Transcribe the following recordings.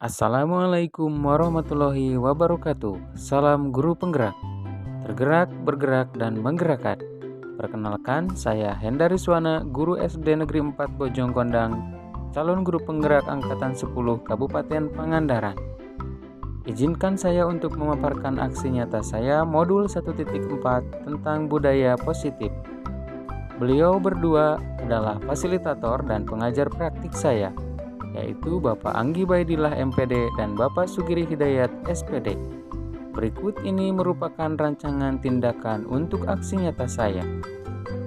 Assalamualaikum warahmatullahi wabarakatuh. Salam guru penggerak, tergerak, bergerak, dan menggerakkan. Perkenalkan, saya Henda Riswana, guru SD Negeri 4 Bojong Kondang, calon guru penggerak Angkatan 10 Kabupaten Pangandaran. Izinkan saya untuk memaparkan aksi nyata saya modul 1.4 tentang budaya positif. Beliau berdua adalah fasilitator dan pengajar praktik saya, yaitu Bapak Anggi Baidillah MPD dan Bapak Sugiri Hidayat SPD. Berikut ini merupakan rancangan tindakan untuk aksi nyata saya.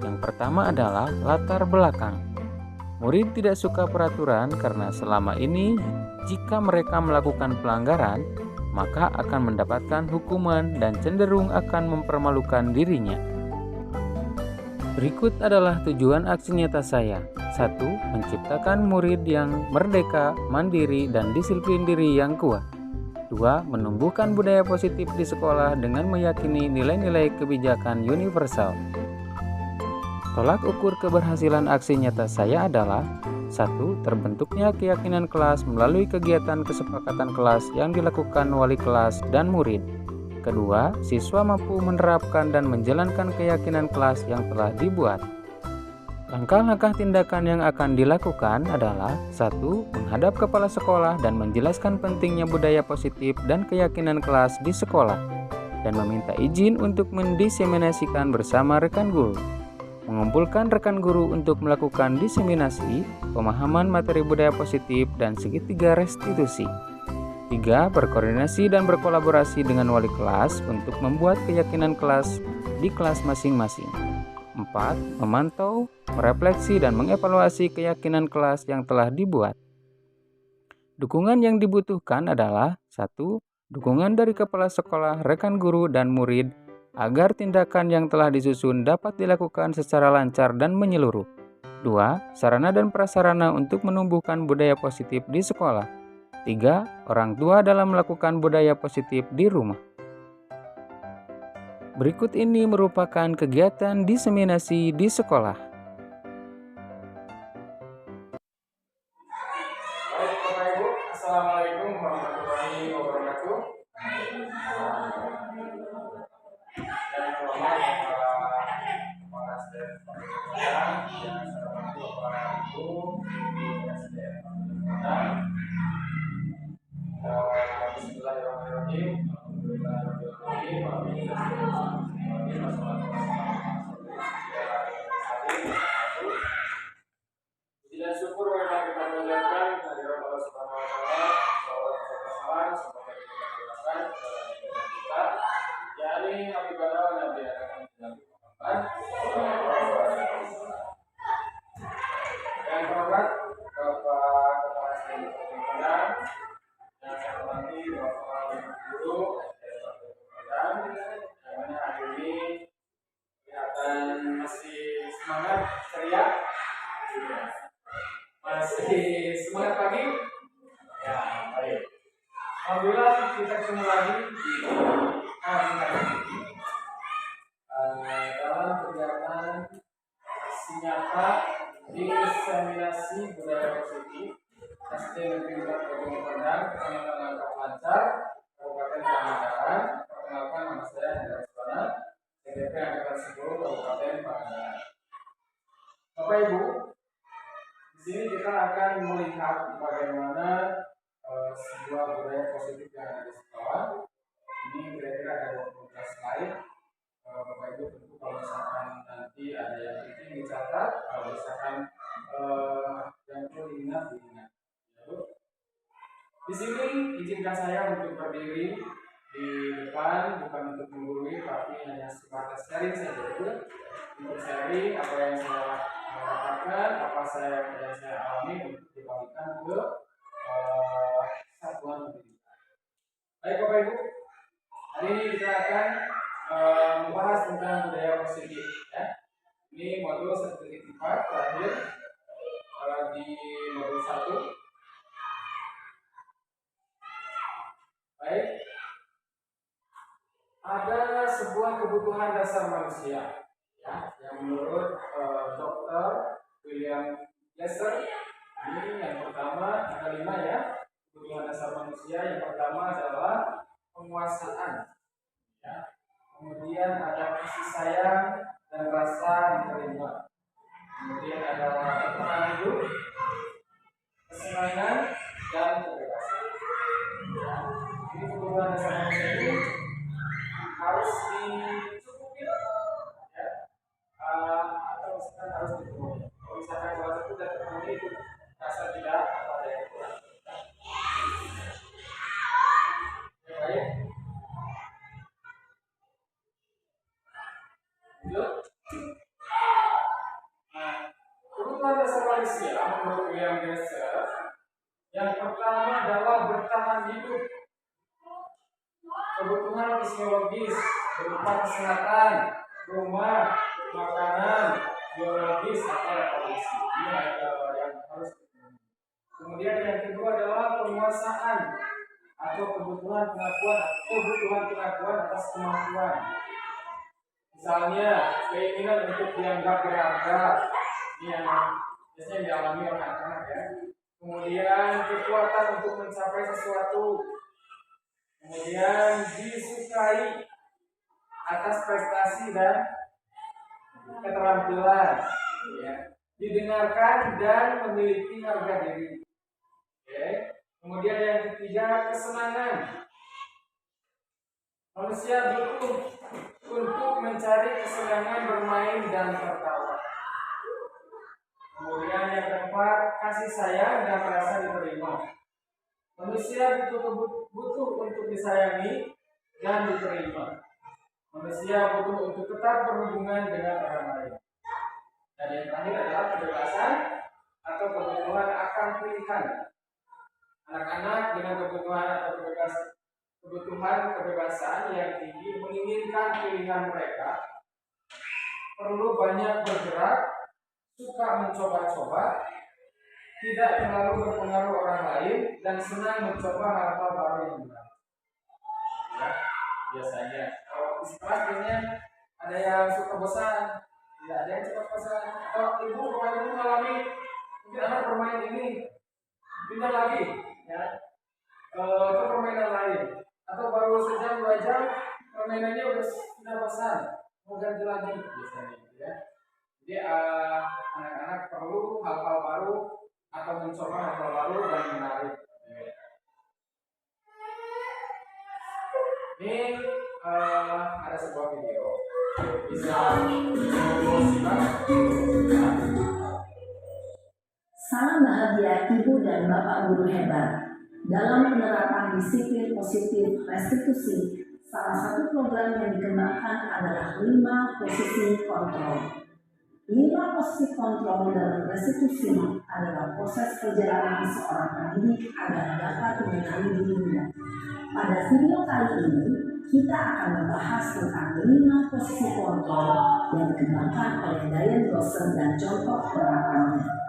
Yang pertama adalah latar belakang. Murid tidak suka peraturan karena selama ini jika mereka melakukan pelanggaran, maka akan mendapatkan hukuman dan cenderung akan mempermalukan dirinya. Berikut adalah tujuan aksi nyata saya. 1. Menciptakan murid yang merdeka, mandiri, dan disiplin diri yang kuat. 2. Menumbuhkan budaya positif di sekolah dengan meyakini nilai-nilai kebijakan universal. Tolak ukur keberhasilan aksi nyata saya adalah 1. Terbentuknya keyakinan kelas melalui kegiatan kesepakatan kelas yang dilakukan wali kelas dan murid. Kedua, siswa mampu menerapkan dan menjalankan keyakinan kelas yang telah dibuat. Langkah-langkah tindakan yang akan dilakukan adalah 1. Menghadap kepala sekolah dan menjelaskan pentingnya budaya positif dan keyakinan kelas di sekolah dan meminta izin untuk mendiseminasikan bersama rekan guru. Mengumpulkan rekan guru untuk melakukan diseminasi, pemahaman materi budaya positif, dan segitiga restitusi. 3. Berkoordinasi dan berkolaborasi dengan wali kelas untuk membuat keyakinan kelas di kelas masing-masing. 4. Memantau, merefleksi, dan mengevaluasi keyakinan kelas yang telah dibuat. Dukungan yang dibutuhkan adalah 1. Dukungan dari kepala sekolah, rekan guru, dan murid agar tindakan yang telah disusun dapat dilakukan secara lancar dan menyeluruh. 2. Sarana dan prasarana untuk menumbuhkan budaya positif di sekolah. 3. Orang tua dalam melakukan budaya positif di rumah. Berikut ini merupakan kegiatan diseminasi di sekolah. Baik Bapak Ibu, Assalamualaikum warahmatullahi wabarakatuh. Dan hormat Kepala SDM Padang, yang saya hormati Bapak Ibu di SDM Padang. Bismillahirrahmanirrahim. Alhamdulillahirrahmanirrahim. Puji dan syukur memang kita panjatkan kehadirat Allah Subhanahu wa taala, salawat serta salam semoga diteruskan kepada kita, yakni Habibana wa Nabi Muhammad. Yang terhormat Bapak Kepala SDM Padang, yang saya hormati Bapak Guru SDM Padang, yang mana hari ini kelihatan masih semangat, ceria. Masih semangat pagi? Ya, baik. Alhamdulillah kita ketemu lagi di hari ini dalam kegiatan aksi nyata diseminasi budaya positif SD Negeri 4 Bojong Kondang, Kecamatan Langkah Lancar, Kabupaten Pangandaran. Perkenalkan, nama saya Henda Riswana, CDP Angkatan 10 Kabupaten Pangandaran. Bapak Ibu, di sini kita akan melihat bagaimana sebuah budaya positif yang ada di sekolah. Ini kira-kira ada 20 slide. Bapak Ibu tentu kalau misalkan nanti ada yang penting dicatat, kalau misalkan yang perlu diingat. Di sini izinkan saya untuk berdiri di depan, bukan untuk menggurui, tapi hanya sebatas sharing saja. Untuk sharing apa yang saya dapatkan, apa yang saya alami untuk dibagikan ke satuan pendidikan. Baik Bapak Ibu, hari ini kita akan membahas tentang budaya positif. Ya. Ini modul 1.4 terakhir di modul 1. Baik, ada sebuah kebutuhan dasar manusia, ya, yang menurut Dr. William Lesser, ini yang pertama ada 5 ya. kebutuhan dasar manusia. Yang pertama adalah penguasaan, ya. Kemudian ada kasih sayang dan rasa diterima. Kemudian ada bertahan hidup, kesenangan dan kebebasan. Ya. Ini kebutuhan dasar manusia itu harus dicukupi, ya. Atau misalkan harus dipenuhi. Kalau misalkan salah satu tidak terpenuhi itu rasa tidak ada yang kurang. Ya, baik. Lanjut. Nah, kebutuhan dasar manusia menurut William Glasser, yang pertama adalah bertahan hidup. Kebutuhan fisiologis berupa kesehatan, rumah, makanan, biologis atau reproduksi. Ini adalah yang harus dipenuhi. Kemudian yang kedua adalah penguasaan atau kebutuhan pengakuan atas kemampuan. Misalnya keinginan untuk dianggap berharga, ini yang biasanya dialami oleh anak-anak, ya. Kemudian kekuatan untuk mencapai sesuatu. Kemudian disukai atas prestasi dan keterampilan, ya. Didengarkan dan memiliki harga diri. Oke. Kemudian yang ketiga, kesenangan. Manusia butuh untuk mencari kesenangan bermain dan tertawa. Kemudian yang keempat, kasih sayang dan rasa diterima. Manusia butuh untuk disayangi dan diterima. Manusia butuh untuk tetap berhubungan dengan orang lain. Dan yang terakhir adalah kebebasan atau kebutuhan akan pilihan. Anak-anak dengan kebutuhan kebebasan yang tinggi menginginkan pilihan mereka, perlu banyak bergerak, suka mencoba-coba, tidak terlalu berpengaruh orang lain, dan senang mencoba hal-hal baru yang baru. Ya, biasanya kalau di sekolah biasanya ada yang suka bosan, tidak ada yang cepat bosan. Kalau ibu mengalami mungkin anak bermain ini, pindah lagi, ya, ke permainan lain, atau baru sejam 2 jam permainannya sudah bosan, mau ganti lagi biasanya, ya. Jadi anak-anak perlu hal-hal baru atau mencoba hal-hal baru dan menarik. Ini ada sebuah video, bisa simak. Salam bahagia ibu dan bapak guru hebat. Dalam penerapan disiplin positif restitusi, salah satu program yang dikembangkan adalah 5 posisi kontrol. 5 posisi kontrol dalam restitusi adalah proses perjalanan seorang pendidik agar dapat mengenali dirinya. Pada video kali ini, kita akan membahas tentang 5 posisi kontrol yang dikembangkan oleh Diane Dawson dan contoh penerapannya.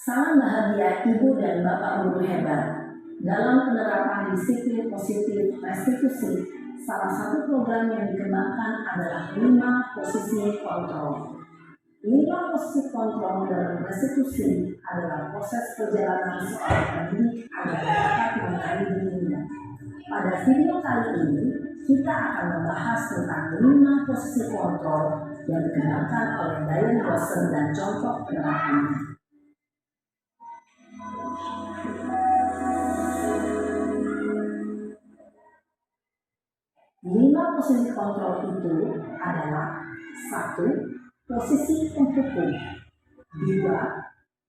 Salam bahagia ibu dan bapak guru hebat. Dalam penerapan disiplin positif restitusi, salah satu program yang dikembangkan adalah 5 posisi kontrol. 5 posisi kontrol dalam restitusi adalah proses perjalanan seorang pendidik agar dapat mengenali dirinya. Pada video kali ini, kita akan membahas tentang 5 posisi kontrol yang dikembangkan oleh Diane Dawson dan contoh penerapannya. 5 posisi kontrol itu adalah 1. Posisi penghukum, 2.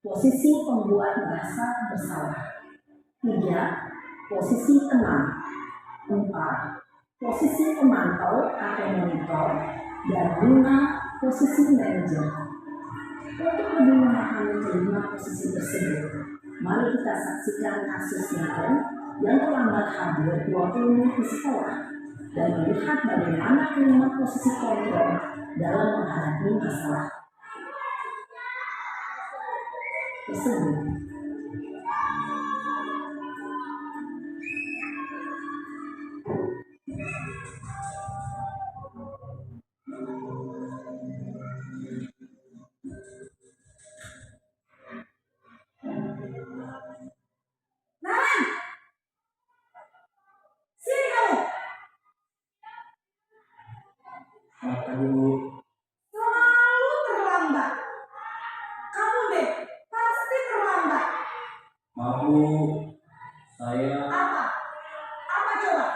Posisi pembuat merasa bersalah, 3. Posisi tenang, 4. Posisi pemantau atau monitor, dan 5. Posisi manajer. Untuk lebih memahami kelima posisi tersebut, mari kita saksikan kasus nyata yang terlambat hadir 20 menit di sekolah. dan melihat bagaimana kelima posisi kontrol dalam menghadapi masalah tersebut. Kenapa dulu? Selalu terlambat. Kamu deh, pasti terlambat. Maaf Bu, saya Apa? Apa coba?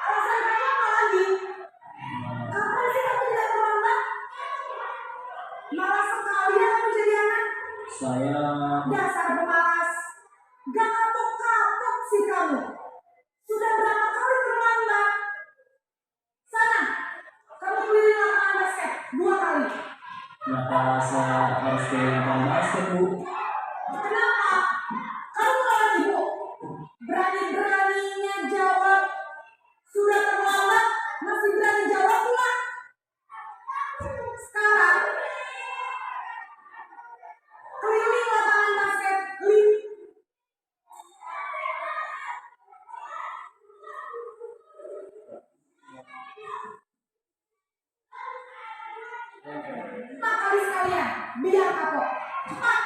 Alasan kamu apa lagi? Kapan sih kamu tidak terlambat? Malas sekali ya kamu jadi anak. saya Dasar pemalas. Gak kapok-kapok sih kamu. Sudah berapa kali terlambat? Sana, kamu keliling lapangan basket 2 kali. kenapa saya harus ke lapangan basket Bu? Kenapa? Kamu malah ibu. Berani-beraninya jawab. Sudah terlambat, masih berani jawab pula. Sekarang, keliling lapangan basket 5. Kali sekalian, biar kapok. Cepat,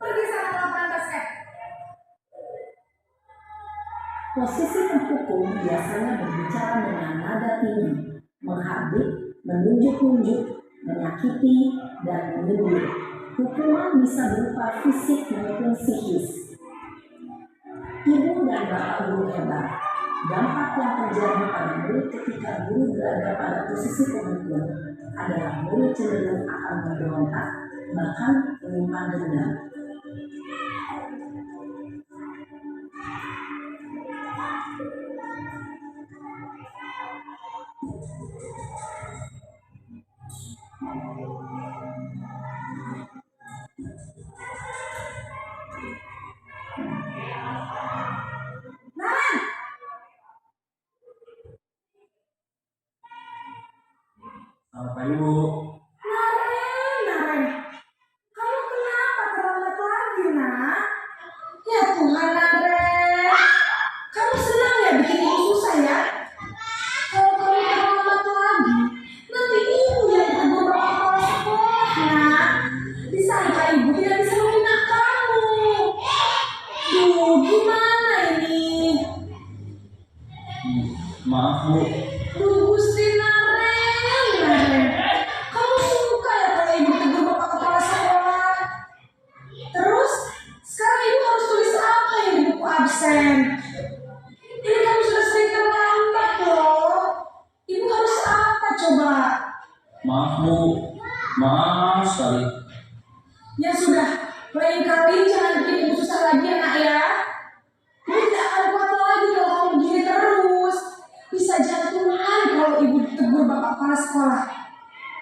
pergi sana ke lapangan basket. Posisi penghukum biasanya berbicara dengan nada tinggi, menghardik, menunjuk-nunjuk, menyakiti, dan menyindir. Hukuman bisa berupa fisik maupun psikis. Ibu dan bapak guru hebat. Dampak yang terjadi pada murid ketika guru berada pada posisi penghukum adalah murid cenderung akan memberontak, bahkan menyimpan dendam. Selamat pagi Bu. Naren, kamu kenapa terlambat lagi, nak? Ya Tuhan, Naren, kamu senang ya bikin ibu susah ya? Kalau kamu terlambat lagi, nanti ibu yang tegur bapak kepala sekolah, nak. Disangka ibu tidak bisa membina kamu. Duh, gimana ini? Maaf Bu. Duh, Gusti Naren, kamu suka ya kalau ibu tegur bapak kepala sekolah? Terus, sekarang ibu harus tulis apa yang di buku absen? Ini kamu sudah sering terlambat loh. Ibu harus apa coba? Maaf Bu. Maaf sekali. Ya sudah, lain kali jangan bikin ibu susah lagi ya nak ya. Ibu tidak akan kuat lagi kalau kamu begini terus. Bisa jantungan kalau ibu tegur bapak kepala sekolah.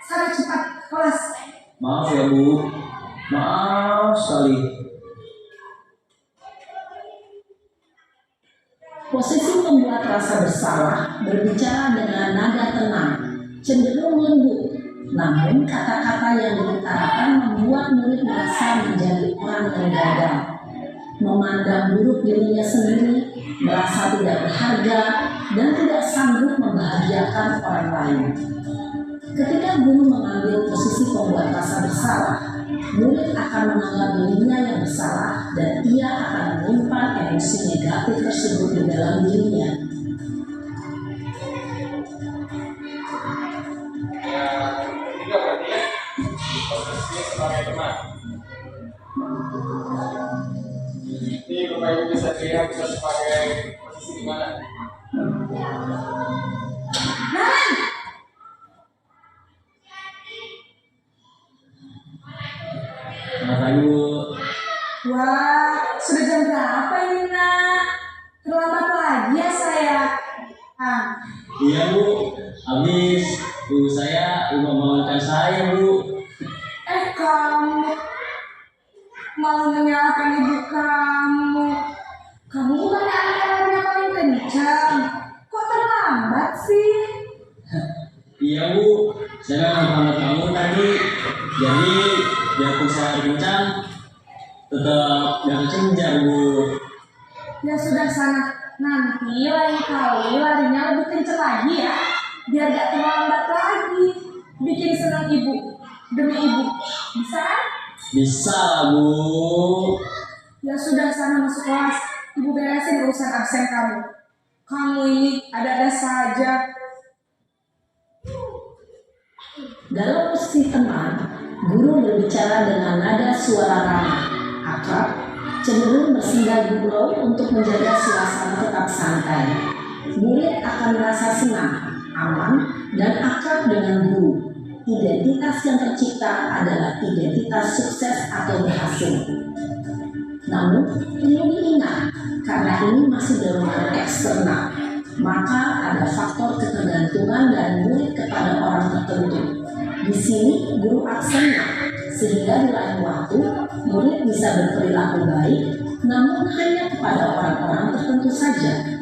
Sana cepat kelas. Maaf ya Bu. Maaf sekali. Posisi pembuat rasa bersalah berbicara dengan nada tenang, cenderung lembut. Namun kata-kata yang diutarakan membuat murid merasa menjadi orang yang gagal, memandang buruk dirinya sendiri, merasa tidak berharga, dan tidak sanggup membahagiakan orang lain. Ketika guru mengambil posisi pembuat rasa bersalah, murid akan menganggap dirinya yang bersalah dan ia akan menyimpan emosi negatif tersebut di dalam dirinya. Ketiga berarti ya. Posisi sebagai teman. Ini Bapak Ibu bisa dilihat bisa sebagai posisi di mana? Selamat pagi Bu. Wah, sudah jam berapa ini nak? Terlambat lagi ya saya. Iya Bu. Habis ibu saya membangunkan saya Bu. Kamu mau menyalahkan ibu kamu. Kamu bukan anak yang paling kencang. Kok terlambat sih? Iya Bu, saya memang pamit kamu tadi. Jadi biarpun saya kencang, tetap jangan kejar Bu. Ya sudah sana, nanti lain kali larinya lebih kenceng lagi ya, biar gak terlambat lagi. Bikin senang ibu, demi ibu, bisa kan? Bisa lah Bu. Ya sudah sana masuk kelas, ibu beresin urusan absen kamu. Kamu ini ada-ada saja. Dalam posisi tenang, guru berbicara dengan nada suara ramah, akrab, cenderung bersinggah gurau untuk menjaga suasana tetap santai. Murid akan merasa senang, aman, dan akrab dengan guru. Identitas yang tercipta adalah identitas sukses atau berhasil. Namun, perlu diingat, karena ini masih dorongan eksternal, maka ada faktor ketergantungan dari murid kepada orang tertentu. Di sini guru aksennya, sehingga di lain waktu murid bisa berperilaku baik, namun hanya kepada orang-orang tertentu saja.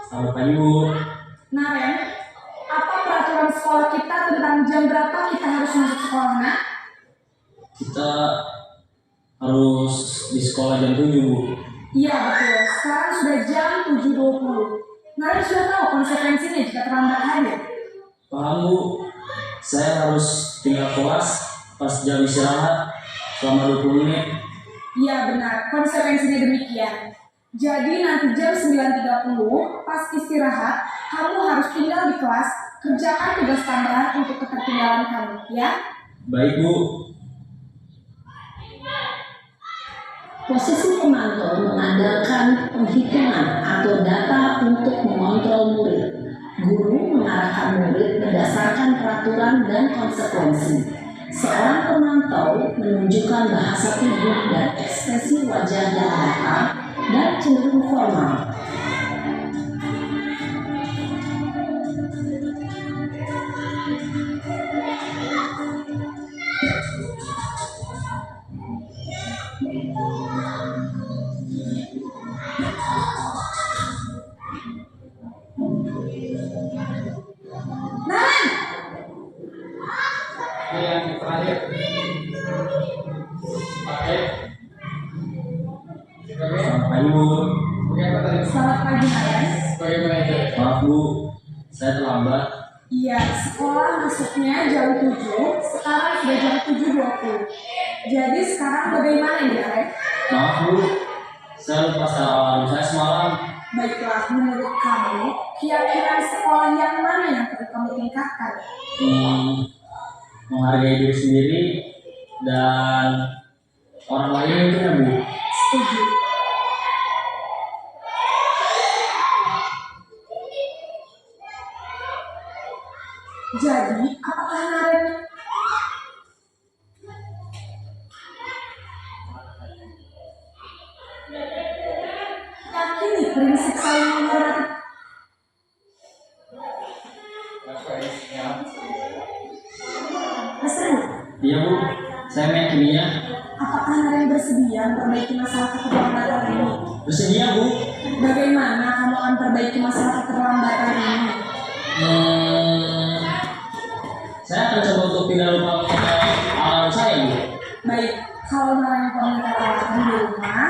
Selamat pagi Bu. Nah, Ren, apa peraturan sekolah kita tentang jam berapa kita harus masuk sekolah, nak? Kita harus di sekolah jam 7 Bu. Iya betul, sekarang sudah jam 7.20. Nah, sudah tahu konsekuensinya jika terlambat hadir. Paham Bu. Saya harus tinggal kelas pas jam istirahat selama 20 menit. Iya benar, konsekuensinya demikian. Jadi nanti jam 9.30 pas istirahat, kamu harus tinggal di kelas, kerjakan tugas tambahan untuk ketertinggalan kamu, ya? Baik Bu. Posisi pemantau mengandalkan penghitungan atau data untuk mengontrol murid. Guru mengarahkan murid berdasarkan peraturan dan konsekuensi. Seorang pemantau menunjukkan bahasa tubuh dan ekspresi wajah yang datar dan cenderung formal. Ini yang terakhir. Oke. Selamat pagi Bu. Oke, apa tadi? Selamat pagi, Naren. Sebagai manajer. Maaf Bu, saya terlambat. Iya, sekolah masuknya jam 7, sekarang sudah jam 7.20. Jadi sekarang bagaimana ini, Naren? Maaf Bu, saya lupa setel alarm saya semalam. Baiklah, menurut kamu, keyakinan sekolah yang mana yang perlu kamu tingkatkan? Menghargai diri sendiri dan orang lain mungkin ya Bu. Setuju. Jadi, apakah Naren yakini prinsip saling menghormati? Restu, Iya Bu, saya meyakininya. apakah Naren bersedia memperbaiki masalah keterlambatan ini? Bersedia Bu. Bagaimana kamu akan perbaiki masalah keterlambatan ini? Saya akan coba untuk tidak lupa pakai alarm saya Bu. Baik, kalau Naren mengingat alarm di rumah,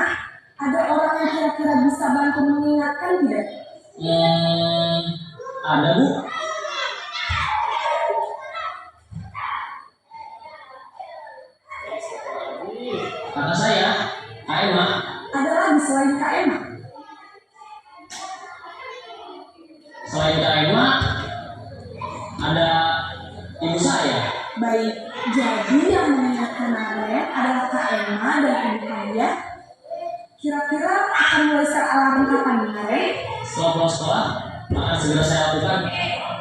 ada orang yang kira-kira bisa bantu mengingatkan tidak? Ada Bu. Kata saya, Kak Emma. Ada lagi selain Kak Emma? Selain Kak Emma, ada ibu saya. Baik, jadi yang mengingatkan Naren adalah Kak Emma dan ibu kamu ya. Kira-kira akan mulai set alarm kapan nih, Naren? Setelah pulang sekolah, akan segera saya lakukan.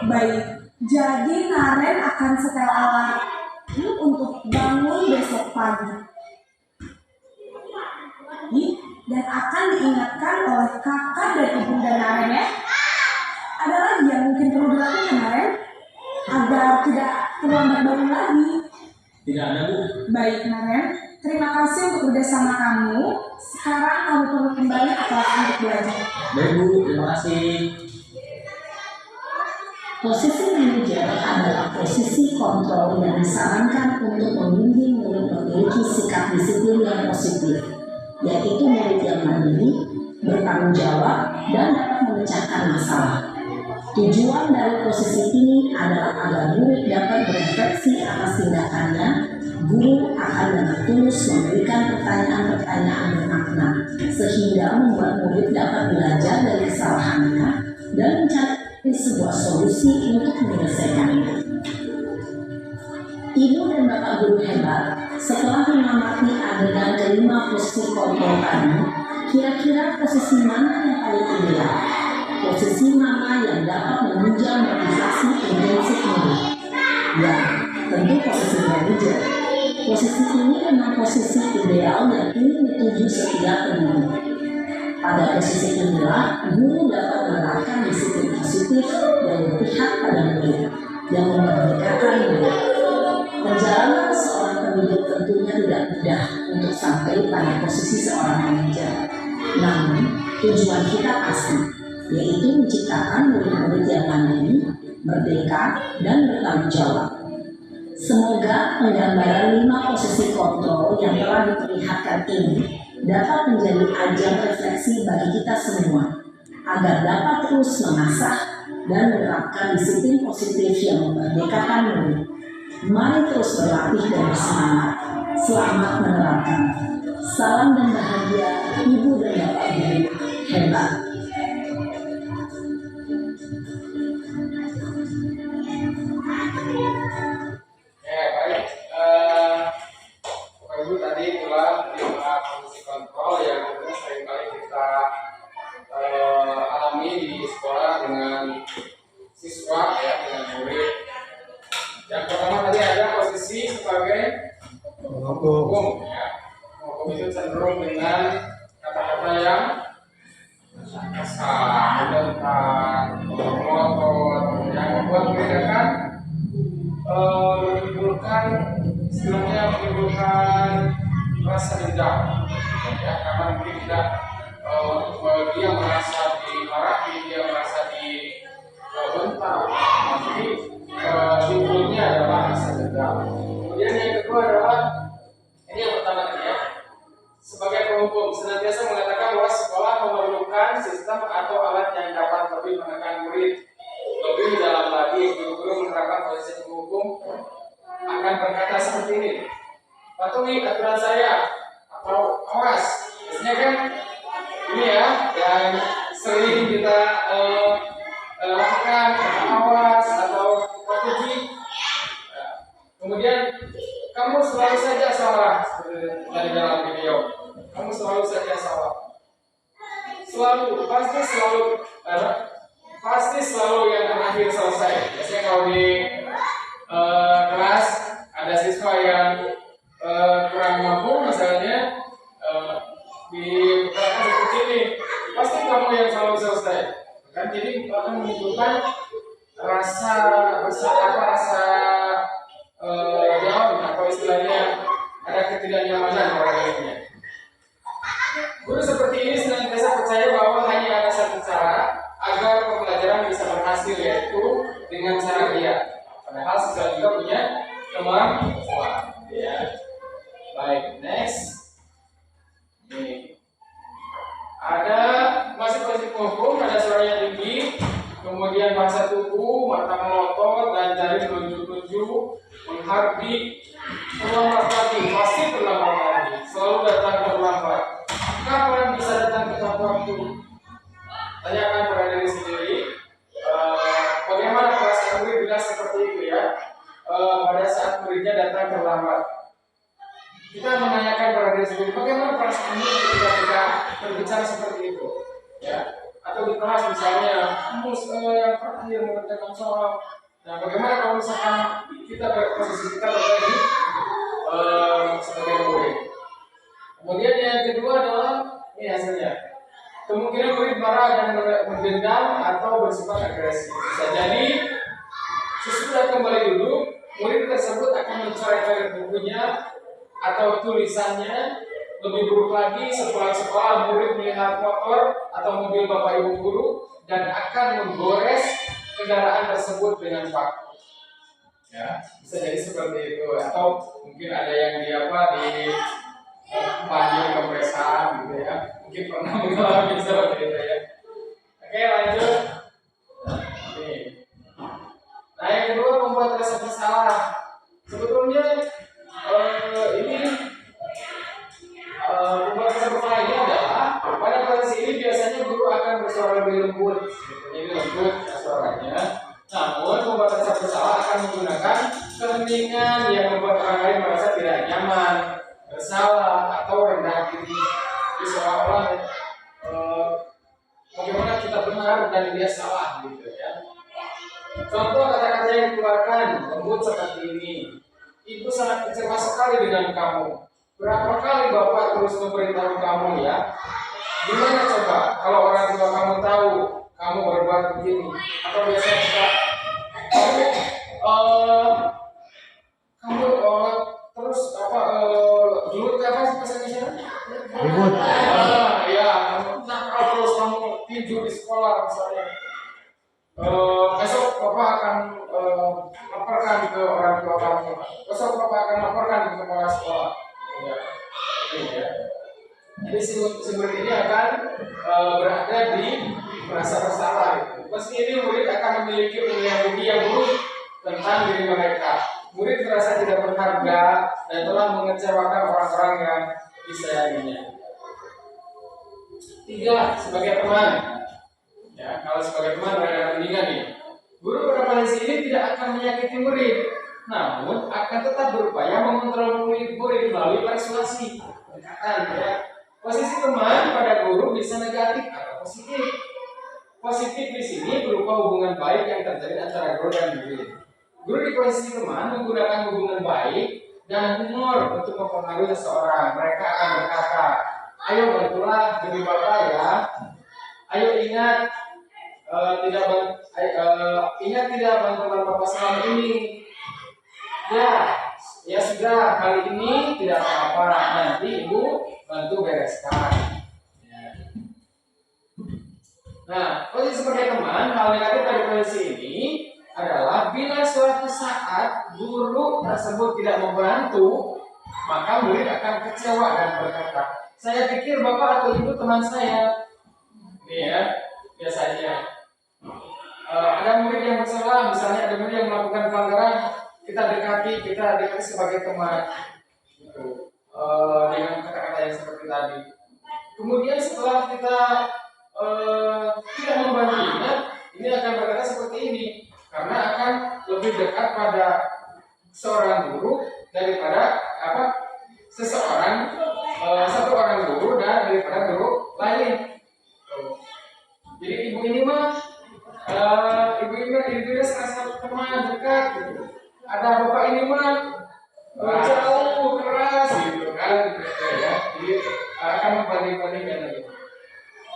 Baik, jadi Naren akan setel alarm untuk bangun besok pagi. Dan akan diingatkan oleh kakak dan ibunda Naren ya. Ada lagi yang mungkin perlu dilakukan Naren agar tidak terlambat bangun lagi? Tidak ada, Bu. Baik Naren, terima kasih untuk kerjasama kamu. Sekarang kamu perlu kembali ke kelas untuk belajar. Baik, Bu. Terima kasih. Posisi manajer adalah posisi kontrol yang disarankan untuk membimbing murid memiliki sikap disiplin yang positif, yaitu murid yang mandiri, bertanggung jawab, dan dapat memecahkan masalah. Tujuan dari posisi ini adalah agar murid dapat berefleksi atas tindakannya. Guru akan dengan tulus memberikan pertanyaan-pertanyaan bermakna, sehingga membuat murid dapat belajar dari kesalahannya dan mencari sebuah solusi untuk menyelesaikannya. Ibu dan Bapak guru hebat, setelah mengamati adegan kelima posisi kontrol tadi, kira-kira posisi mana yang paling ideal? Posisi mana yang dapat menunjang motivasi intensif murid? Ya, tentu posisi manajer. Posisi ini memang posisi ideal yang ingin dituju setiap pendidik. Pada posisi inilah, guru dapat menerapkan disiplin positif yang berpihak pada murid, yang memerdekakan murid. Perjalanan seorang pendidik tentunya tidak mudah untuk sampai pada posisi seorang manajer. Namun, tujuan kita pasti, yaitu menciptakan murid-murid yang mandiri, merdeka, dan bertanggung jawab. Semoga penggambaran 5 posisi kontrol yang telah diperlihatkan ini dapat menjadi ajang refleksi bagi kita semua, agar dapat terus mengasah dan menerapkan disiplin positif yang memerdekakan murid. Mari terus berlatih dan bersemangat. Selamat menerapkan. Salam dan bahagia Ibu dan Bapak guru hebat. Baik. Bapak Ibu tadi telah 5 posisi kontrol yang mungkin seringkali kita alami di sekolah dengan siswa ya, dengan murid. Yang pertama tadi ada posisi sebagai penghukum ya. Penghukum itu cenderung dengan kata-kata yang kasar, menentang, mengotot, yang membuat mereka kan menimbulkan rasa dendam ya, karena mungkin tidak dia merasa dimarahi, dia merasa dibentak, jadi timbulnya adalah rasa dendam. Kemudian yang kedua adalah ini yang pertama tadi ya, sebagai penghukum senantiasa mengatakan bahwa sekolah memerlukan sistem atau alat yang dapat lebih menekan murid. Lebih dalam lagi, guru-guru menerapkan posisi penghukum akan berkata seperti ini: patuhi aturan saya, atau awas. Biasanya kan ini ya yang sering kita lakukan, awas atau patuhi. Kemudian kamu selalu saja salah, seperti dari dalam video. Kamu selalu saja salah. Selalu, pasti selalu yang terakhir selesai. Biasanya kalau di kelas ada siswa yang kurang mampu misalnya, diperkatakan seperti ini, pasti kamu yang selalu selesai kan. Jadi akan menimbulkan rasa down atau istilahnya ada ketidaknyamanan pada dirinya. Guru seperti ini senantiasa percaya bahwa hanya ada satu cara agar pembelajaran bisa berhasil, yaitu dengan cara dia. Padahal siswa juga punya kemampuan. Ya. Baik, next. Ini ada masih posisi penghukum, ada suaranya tinggi, kemudian bahasa tubuh, mata melotot, dan jari menunjuk-nunjuk, menghardik, terlambat lagi, pasti terlambat lagi, selalu datang terlambat. Kapan bisa datang tepat waktu? Tanyakan pada diri sendiri, bagaimana perasaan murid bila seperti itu ya, pada saat muridnya datang terlambat. Kita menanyakan pada diri sendiri, bagaimana perasaan murid ketika kita berbicara seperti itu, ya? Atau di kelas misalnya, kamu yang terakhir mengerjakan soal, Nah, bagaimana kalau misalkan kita posisi kita berada di sebagai murid? Kemudian yang kedua adalah ini hasilnya. Kemungkinan murid marah dan mendendam atau bersifat agresif. Bisa jadi sesudah kembali duduk, murid tersebut akan mencoret-coret bukunya atau tulisannya. Lebih buruk lagi, sepulang sekolah murid melihat motor atau mobil bapak ibu guru dan akan menggores kendaraan tersebut dengan paku. Ya, bisa jadi seperti itu. Atau mungkin ada yang di panjang kompresan gitu ya. Mungkin pernah mengalami seperti itu ya. Oke, lanjut. Nih. Nah, yang kedua membuat rasa bersalah. Sebetulnya ini membuat rasa bersalah ini adalah pada posisi ini biasanya guru akan bersuara lebih lembut, jadi lembut suaranya. Namun membuat rasa bersalah akan menggunakan keheningan yang membuat orang lain merasa tidak nyaman, bersalah atau rendah diri. Jadi seolah-olah bagaimana kita benar dan dia salah gitu ya. Contoh kata-kata yang dikeluarkan lembut seperti ini. Ibu sangat kecewa sekali dengan kamu. Berapa kali bapak terus memberitahu kamu ya? Gimana coba kalau orang tua kamu tahu kamu berbuat begini? Atau biasanya kita kamu terus dulu apa sih pesannya? Ribut. Ya, nakal terus kamu tidur di sekolah misalnya. Besok bapak akan laporkan ke orang tua kamu. Besok bapak akan laporkan ke kepala sekolah. Ya. Jadi sumber ini akan berada di merasa bersalah. Meski ini murid akan memiliki penilaian budi yang buruk tentang diri mereka. Murid merasa tidak berharga dan telah mengecewakan orang-orang yang disayanginya. 3. Sebagai teman. Ya, kalau sebagai teman berada mendingan nih. Guru pada posisi ini tidak akan menyakiti murid, namun akan tetap berupaya mengontrol murid melalui persuasi. Ya. Posisi teman pada guru bisa negatif atau positif. Positif di sini berupa hubungan baik yang terjadi antara guru dan murid. Guru di posisi teman menggunakan hubungan baik dan humor untuk mempengaruhi seseorang. Mereka akan berkata, ayo bantulah demi bapak ya. Ayo ingat tidak bantuan bapak selama ini. Ya sudah, kali ini tidak apa-apa. Nanti ibu bantu bereskan. Ya. Nah, posisi sebagai teman, hal negatif dari posisi ini adalah bila suatu saat guru tersebut tidak membantu, maka murid akan kecewa dan berkata, saya pikir bapak atau ibu teman saya. Ini ya, biasanya ada murid yang bersalah, misalnya ada murid yang melakukan pelanggaran, kita dekati sebagai teman, gitu. Dengan kata-kata yang seperti tadi. Kemudian setelah kita tidak membantunya, ini akan berkata seperti ini, karena akan lebih dekat pada seorang guru daripada satu orang guru dan daripada guru lain. Jadi ibu ini serasa teman dekat gitu. Ada bapak ini jauh keras gitu kan, ya. Jadi akan membanding-bandingkan lagi.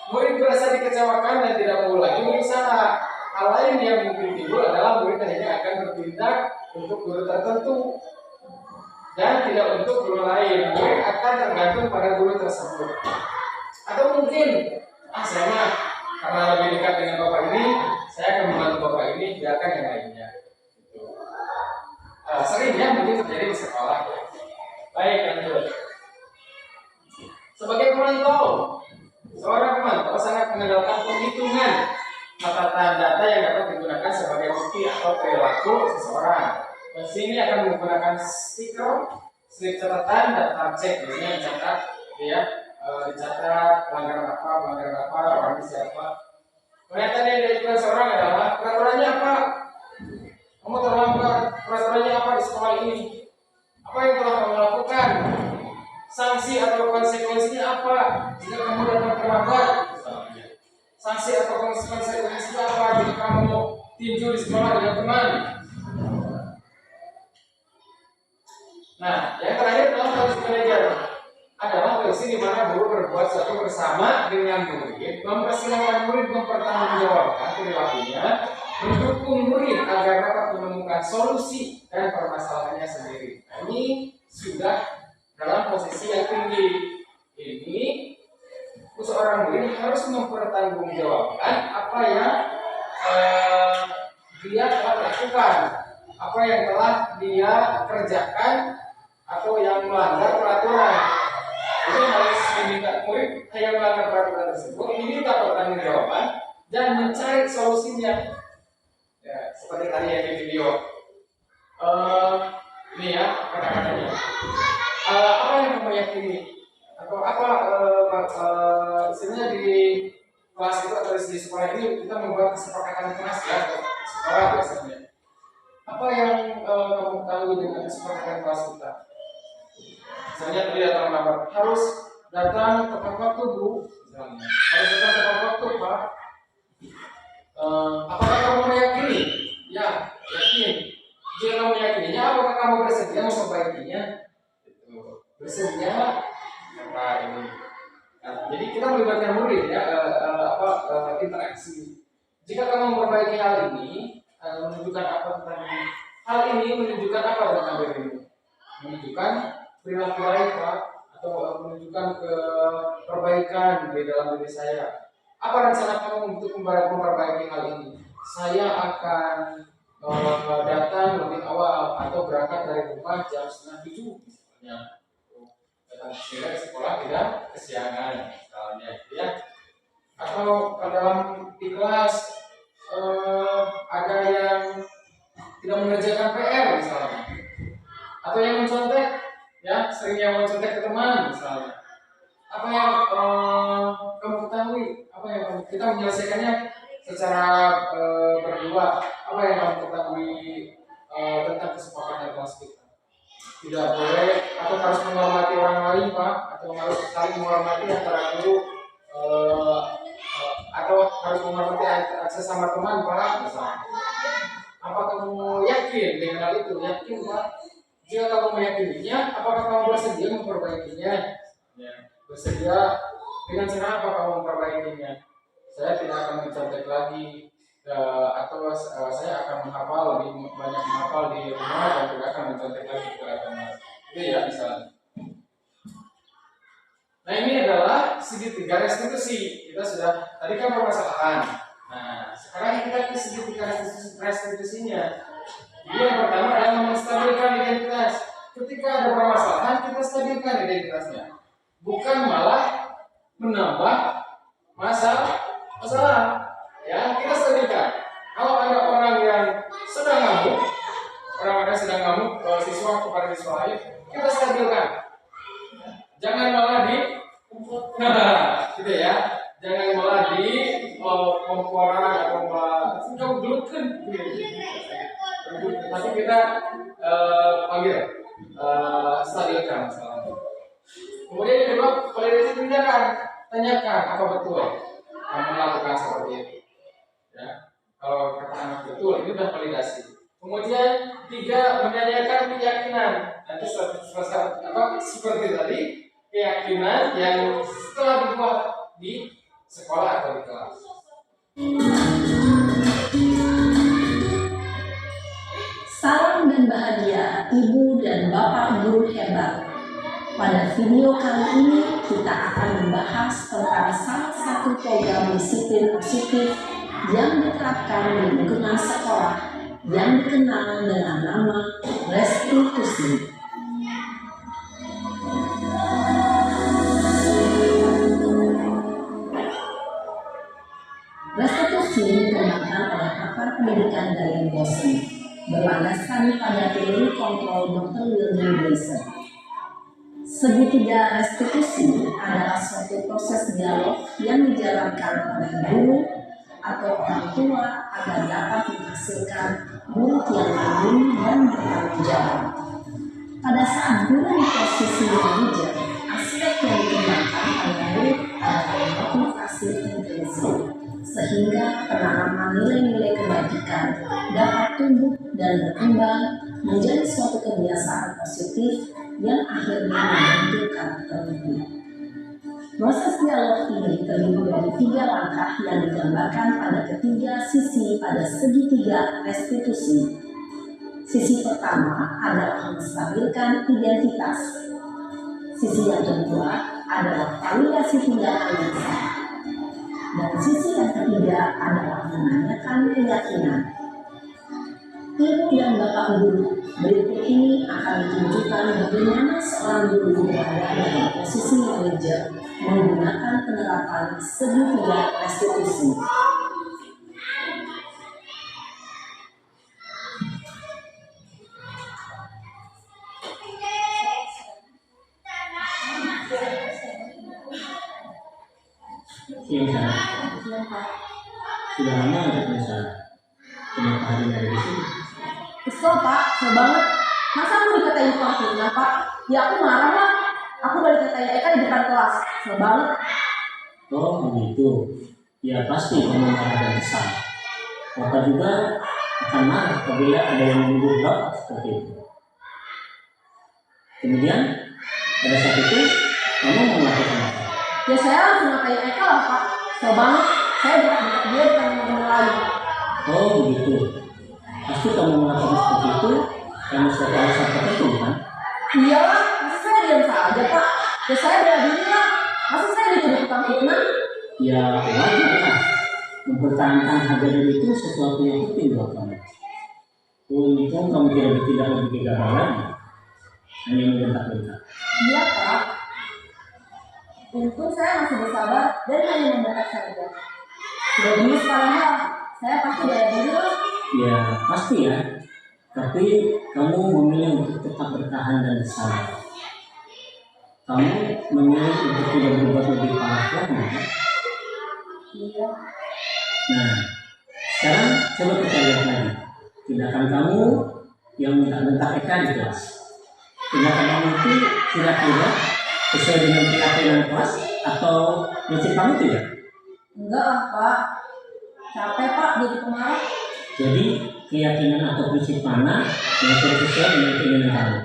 Murid merasa dikecewakan dan tidak mau lagi berusaha. Hal lain yang mungkin timbul adalah murid akhirnya akan bertindak untuk guru tertentu dan tidak untuk guru lain. Murid akan tergantung pada guru tersebut. Atau mungkin saya karena lebih dekat dengan bapak ini, saya akan membantu bapak ini, biarkan yang lainnya. Seringnya mungkin terjadi di sekolah. Baik, lanjut. Sebagai pemantau, seorang pemantau sangat mengandalkan penghitungan catatan data yang dapat digunakan sebagai bukti atau perilaku seseorang. Di sini akan menggunakan stiker, slip catatan, daftar cek, biasanya dicatat, ya. Dicatat pelanggaran apa, orangnya siapa. Pernyataan yang diajukan seorang adalah peraturannya apa? Kamu terlambat, peraturannya apa di sekolah ini? Apa yang telah kamu lakukan? Sanksi atau konsekuensinya apa jika kamu datang terlambat? Sanksi atau konsekuensinya apa jika kamu tinju di sekolah dengan teman? satu bersama dengan murid mempersilahkan murid mempertanggungjawabkan perilakunya, mendukung murid agar dapat menemukan solusi dan permasalahannya sendiri. Nah, ini sudah dalam posisi yang tinggi. Ini seorang murid harus mempertanggungjawabkan apa yang dia telah lakukan, apa yang telah dia kerjakan atau yang melanggar peraturan. Jadi harus diminta murid yang melanggar peraturan tersebut diminta pertanggungjawaban dan mencari solusinya. Ya, seperti tadi yang di video. Ini ya kata-katanya. Apa yang kamu yakini? Atau apa sebenarnya di kelas itu atau di sekolah ini kita membuat kesepakatan kelas ya, sekolah biasanya. Apa yang kamu ketahui dengan kesepakatan kelas kita? Misalnya tadi datang lambat, harus datang tepat waktu Bu, misalnya. Harus datang tepat waktu Pak. Apakah kamu meyakini? Ya, yakin. Jika kamu meyakininya, apakah kamu bersedia memperbaikinya? Bersedia kata ini. Nah, jadi kita melibatkan murid ya, interaksi. Jika kamu memperbaiki hal ini, menunjukkan apa tentang ini? Hal ini menunjukkan apa tentang dirimu? Menunjukkan perilaku baik Pak, atau menunjukkan perbaikan di dalam diri saya. Apa rencana kamu untuk memperbaiki hal ini? Saya akan datang lebih awal atau berangkat dari rumah jam 6:30 misalnya. Datang sehingga ke sekolah tidak kesiangan misalnya, ya. Atau dalam di kelas ada yang tidak mengerjakan PR misalnya, atau yang mencontek, ya sering yang mencontek ke teman misalnya. Apa yang kamu ketahui? Apa yang kita menyelesaikannya secara berdua? Apa yang kamu ketahui tentang kesepakatan kelas kita? Tidak boleh atau harus menghormati orang lain Pak, atau harus saling menghormati antara guru atau harus menghormati sesama teman Pak misalnya. Apa kamu yakin dengan hal itu? Yakin Pak? Jika kamu meyakininya, apakah kamu bersedia memperbaikinya? Ya. Bersedia dengan cara apa kamu memperbaikinya? Saya tidak akan mencontek lagi, atau saya akan menghafal lebih banyak menghafal di rumah dan tidak akan mencontek lagi kepada teman. Itu ya misalnya. Nah ini adalah segitiga restitusi. Kita sudah tadi kan permasalahan. Nah sekarang kita ke segitiga restitusinya. Jadi yang pertama adalah menstabilkan identitas. Ketika ada permasalahan kita stabilkan identitasnya, bukan malah menambah masalah. Ya kita stabilkan. Kalau ada orang yang sedang ngamuk, siswa kepada siswa lain, kita stabilkan. Jangan malah gitu ya. Jangan malah komporan atau malah gelutkan. Tapi kita panggil stabilkan masalahnya. Kemudian yang kedua, validasi tindakan. Tanyakan apa betul kamu melakukan seperti itu. Ya, kalau kata anak betul, ini sudah validasi. Kemudian tiga, menanyakan keyakinan. Nanti seperti tadi, keyakinan yang setelah dibuat di sekolah atau di kelas. Salam dan bahagia Ibu dan Bapak guru hebat. Pada video kali ini kita akan membahas tentang salah satu program disiplin positif yang diterapkan di lingkungan sekolah yang dikenal dengan nama restitusi. Restitusi dikembangkan oleh pakar pendidikan Gary Bossi berlandaskan pada teori kontrol Dr. William Blaser. Segitiga restitusi adalah suatu proses dialog yang dijalankan oleh guru atau orang tua agar dapat menghasilkan murid yang mandiri dan bertanggung jawab. Pada saat guru di posisi manajer, aspek yang dikembangkan oleh murid adalah motivasi intensif, sehingga penanaman nilai-nilai kebajikan dapat tumbuh dan berkembang menjadi suatu kebiasaan positif yang akhirnya membentuk karakter murid. Proses dialog ini terdiri dari 3 langkah yang digambarkan pada ketiga sisi pada segitiga restitusi. Sisi pertama adalah menstabilkan identitas. Sisi yang kedua adalah validasi tindakan yang sah. Dan sisi yang ketiga adalah menanyakan keyakinan. Ibu dan Bapak Guru, berikut ini akan ditunjukkan bagaimana seorang guru berada dalam posisi manajer menggunakan penerapan segitiga restitusi. Yang sana sudah lama untuk bisa kenapa hari ini ada di sini? Kesel Pak, kesel banget. Masa aku dikatain tukang fitnah Pak? Ya aku marah lah. Aku balik dikatain Eka di depan kelas. Kesel banget. Oh begitu. Ya pasti kamu marah dan kesal. Bapak juga akan marah apabila ada yang menuduh Bapak seperti itu. Kemudian pada saat itu kamu mau melakukan apa? Ya saya langsung ngatain Eka lah Pak. Kesel banget. Saya dekat-dekat dia bukan teman-teman lagi. Oh begitu. Pasti kamu melakukan seperti itu karena suatu alasan tertentu kan? Iya lah, masa saya diam saja Pak? Ya saya bela diri lah. Masa saya dituduh tukang fitnah? Ya wajar kan. Mempertahankan harga diri itu sesuatu yang penting buat kamu. Untung kamu tidak bertindak lebih gegabah lagi. Hanya membentak-bentak. Iya Pak. Untung saya masih bersabar dan hanya membentak saja. Sudah dulu sekarang lah. Saya pasti bela diri lah. Ya pasti ya. Tapi kamu memilih untuk tetap bertahan dan bersabar. Kamu memilih untuk tidak berbuat lebih parah lagi. Kan? Iya. Nah, sekarang coba kita lihat lagi. Tindakan kamu yang bentak-bentak Eka di kelas. Tindakan kamu itu kira-kira sesuai dengan keyakinan kelas atau prinsip kamu tidak? Enggak lah Pak. Capek Pak jadi pemarah. Jadi keyakinan atau prinsip mana yang tidak sesuai dengan keinginan kamu?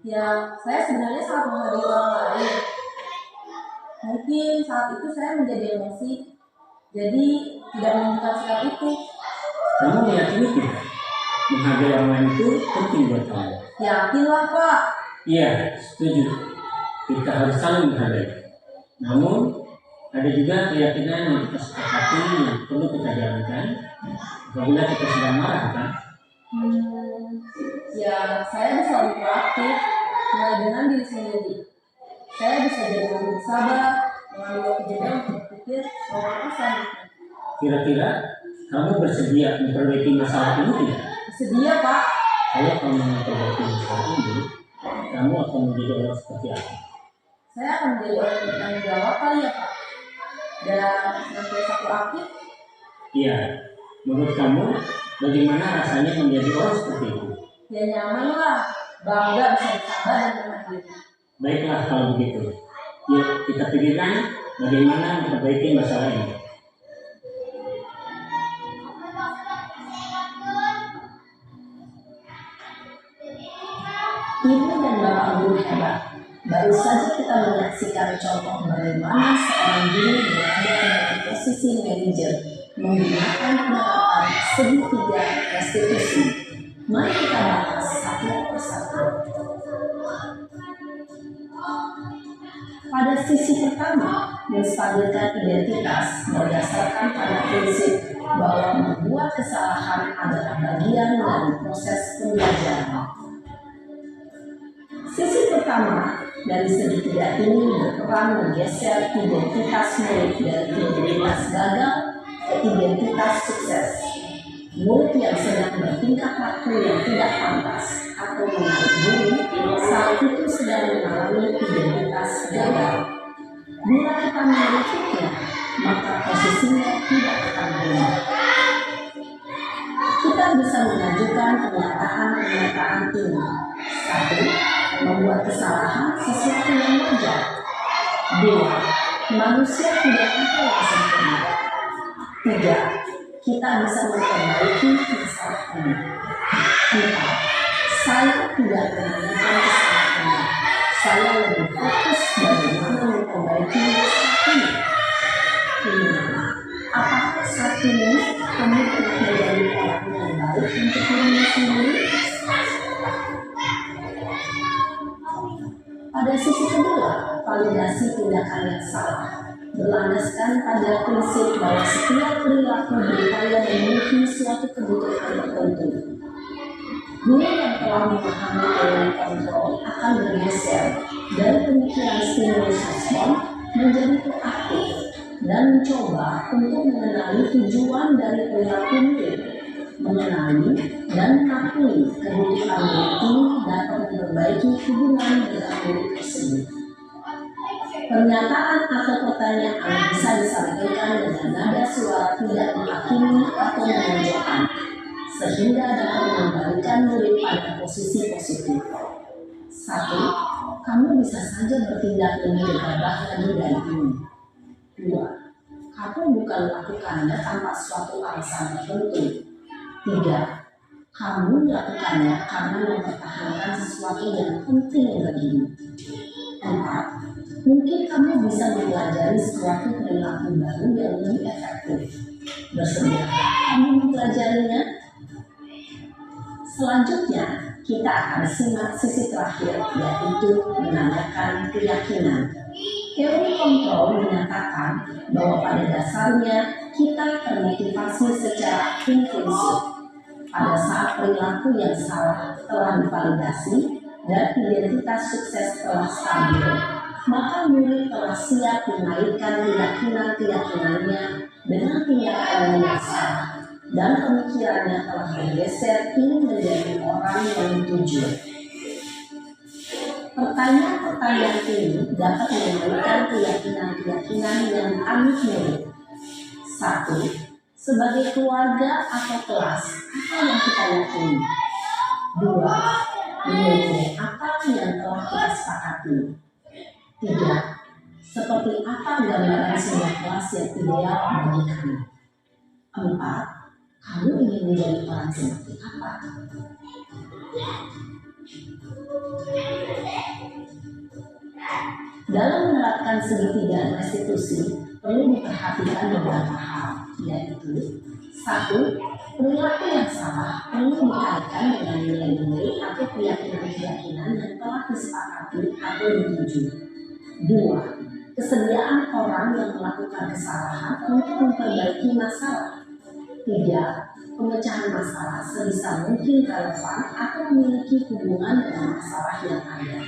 Ya, saya sebenarnya sangat menghargai orang lain. Mungkin saat itu saya menjadi emosi, jadi tidak menunjukkan sikap itu. Kamu meyakini tidak? Menghargai orang lain itu penting buat kamu. Yakinlah Pak. Iya, setuju. Kita harus saling menghargai. Namun ada juga keyakinan yang kita sepakati yang perlu kita jalankan apabila kita sedang marah kan? Ya, saya bisa lebih proaktif, mulai dengan diri sendiri. Saya bisa jadi lebih sabar, mengambil waktu jeda untuk berpikir soal apa selanjutnya. Kira-kira kamu bersedia memperbaiki masalah ini tidak? Bersedia Pak. Kalau kamu memperbaiki masalah ini, kamu akan menjadi orang seperti apa? Saya akan menjadi orang yang bertanggung jawab kali ya Pak. Dan senantiasa proaktif. Iya, menurut kamu bagaimana rasanya menjadi orang seperti itu? Ya nyaman lah, bangga bisa bersabar dan berhadir. Baiklah kalau begitu. Yuk kita pikirkan bagaimana memperbaiki masalah ini. Ibu dan Bapak Guru hebat. Baru saja kita menyaksikan contoh bagaimana seorang guru berada dalam posisi manajer menggunakan penerapan segitiga restitusi. Mari kita bahas satu persatu. Pada sisi pertama, menstabilkan identitas berdasarkan pada prinsip bahwa membuat kesalahan adalah bagian dari proses pembelajaran. Sisi pertama dari segitiga ini berperan menggeser identitas murid dari identitas gagal ke identitas sukses. Murid yang sedang bertingkah laku yang tidak pantas atau menarik diri saat itu sedang mengalami identitas gagal. Bila kita memilikinya, maka posisinya tidak akan berubah. Kita bisa mengajukan pernyataan-pernyataan ini. 1. Membuat kesalahan sesuatu yang wajar. 2. Manusia tidak ada yang sempurna. 3. Kita bisa memperbaiki kesalahan ini. 4. Saya tidak menanyakan kesalahan ini. Saya lebih fokus bagaimana memperbaiki satu kini kamu telah menjadi orang yang baik untuk dirimu sendiri? Pada sisi kedua, validasi tindakan yang salah berlandaskan pada prinsip bahwa setiap perilaku berupaya memenuhi suatu kebutuhan tertentu. Guru yang telah memahami teori kontrol akan bergeser dari pemikiran stimulus respon menjadi proaktif dan mencoba untuk mengenali tujuan dari perilaku murid, mengenali dan mengakui kebutuhan murid ini dapat memperbaiki hubungan dengan murid tersebut. Pernyataan atau pertanyaan bisa disampaikan dengan nada suara tidak menghakimi atau menonjolkan, sehingga dapat mengembalikan murid pada posisi positif. 1. Kamu bisa saja bertindak lebih gegabah lagi dari ini. 2. Kamu bukan melakukannya tanpa suatu alasan tertentu. 3. Kamu melakukannya karena mempertahankan sesuatu yang penting bagimu. 4. Mungkin kamu bisa mempelajari suatu perilaku baru yang lebih efektif. Bersedia kamu mempelajarinya? Selanjutnya, kita akan simak sisi terakhir, yaitu menanyakan keyakinan. Teori kontrol menyatakan bahwa pada dasarnya kita termotivasi secara intrinsik. Pada saat perilaku yang salah telah divalidasi dan identitas sukses telah stabil, maka murid telah siap mengaitkan keyakinan-keyakinannya dengan tindakan yang salah, dan pemikirannya telah bergeser ingin menjadi orang yang jujur. Pertanyaan-pertanyaan ini dapat mengaitkan keyakinan-keyakinan yang aneh murid. 1. Sebagai keluarga atau kelas, apa yang kita yakini? 2. Nilai-nilai apa yang telah kita sepakati? 3. Seperti apa gambaran sebuah kelas yang ideal bagi kamu? 4. Kamu ingin menjadi orang seperti apa? Dalam menerapkan segitiga restitusi, perlu diperhatikan beberapa hal, yaitu 1. Perilaku yang salah perlu dikaitkan dengan nilai-nilai atau keyakinan-keyakinan yang telah disepakati atau dituju. 2. Kesediaan orang yang melakukan kesalahan untuk memperbaiki masalah. 3. Pemecahan masalah sebisa mungkin relevan atau memiliki hubungan dengan masalah yang ada.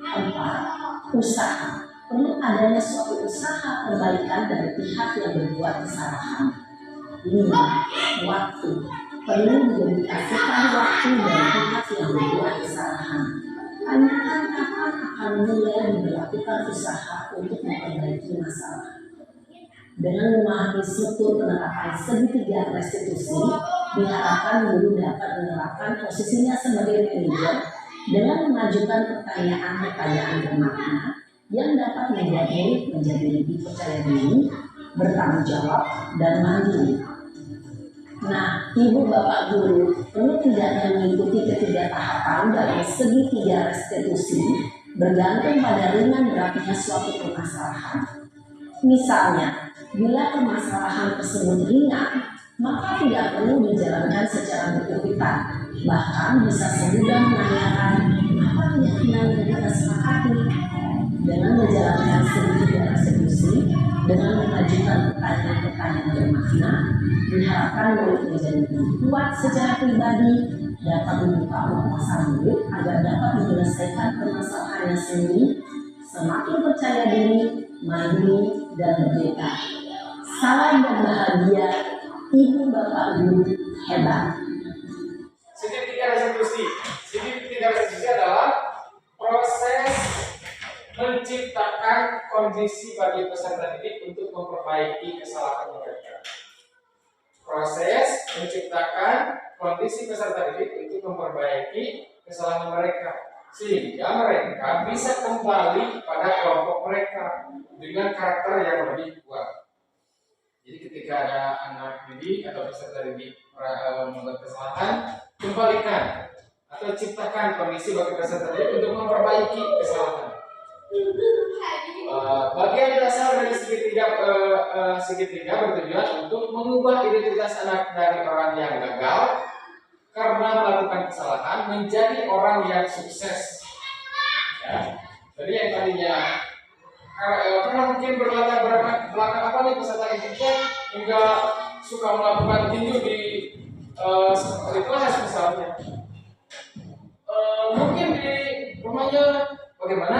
4. Usaha. Perlu adanya suatu usaha perbaikan dari pihak yang berbuat kesalahan. 5. Waktu. Perlu didedikasikan waktu dari pihak yang berbuat kesalahan. Tanyakan kapan akan mulai diberlakukan usaha untuk memperbaiki masalah. Dengan memahami struktur penerapan segitiga restitusi, diharapkan guru dapat menerapkan posisinya sebagai manajer dengan mengajukan pertanyaan-pertanyaan bermakna yang dapat membuat murid menjadi lebih percaya diri, bertanggung jawab, dan mandiri. Nah, ibu bapak guru perlu tidaknya mengikuti ketiga tahapan dalam segitiga restitusi bergantung pada ringan beratnya suatu permasalahan. Misalnya, bila permasalahan tersebut ringan, maka tidak perlu dijalankan secara berkepitan. Bahkan bisa semudah menanyakan apa keyakinan yang kita sepakati. Dengan menjalankan segitiga restitusi, dengan mengajukan pertanyaan-pertanyaan bermakna, diharapkan murid menjadi lebih kuat secara pribadi, dapat membuka wawasan murid agar dapat menyelesaikan permasalahannya sendiri, semakin percaya diri, mandiri, dan merdeka. Salam dan bahagia, ibu bapak guru hebat. Segitiga restitusi. Segitiga restitusi adalah proses menciptakan kondisi bagi peserta didik untuk memperbaiki kesalahan mereka. Proses menciptakan kondisi peserta didik untuk memperbaiki kesalahan mereka, sehingga mereka bisa kembali pada kelompok mereka dengan karakter yang lebih kuat. Jadi ketika ada anak didik atau peserta didik membuat kesalahan, kembalikan atau ciptakan kondisi bagi peserta didik untuk memperbaiki kesalahan. bagian dasar dari segitiga bertujuan untuk mengubah identitas anak dari orang yang gagal karena melakukan kesalahan menjadi orang yang sukses. Ya. Jadi yang tadinya karena mungkin berlatar belakang apa nih peserta didik hingga suka melakukan tinju di seperti kelas misalnya. Mungkin di rumahnya bagaimana,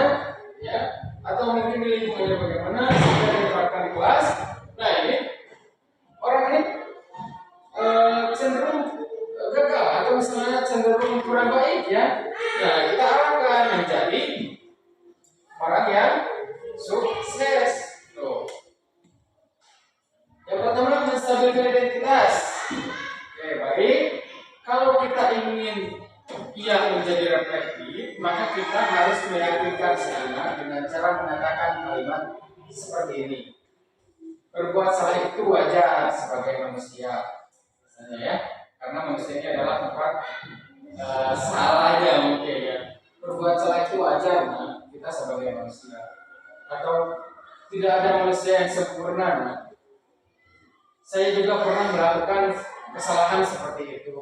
ya, atau mungkin di lingkungannya bagaimana sudah diterapkan di kelas. Nah ini orang ini cenderung gagal atau misalnya cenderung kurang baik, ya. Nah kita arahkan menjadi orang yang sukses. Tuh. Yang pertama, menstabilkan identitas. Oke, baik. Kalau kita ingin ia menjadi reflektif, maka kita harus meyakinkan si anak dengan cara mengatakan kalimat seperti ini. Berbuat salah itu wajar sebagai manusia, misalnya, ya, karena manusia ini adalah tempat salahnya mungkin, ya. Berbuat salah itu wajar, nah, kita sebagai manusia. Atau tidak ada manusia yang sempurna. Nah. Saya juga pernah melakukan kesalahan seperti itu.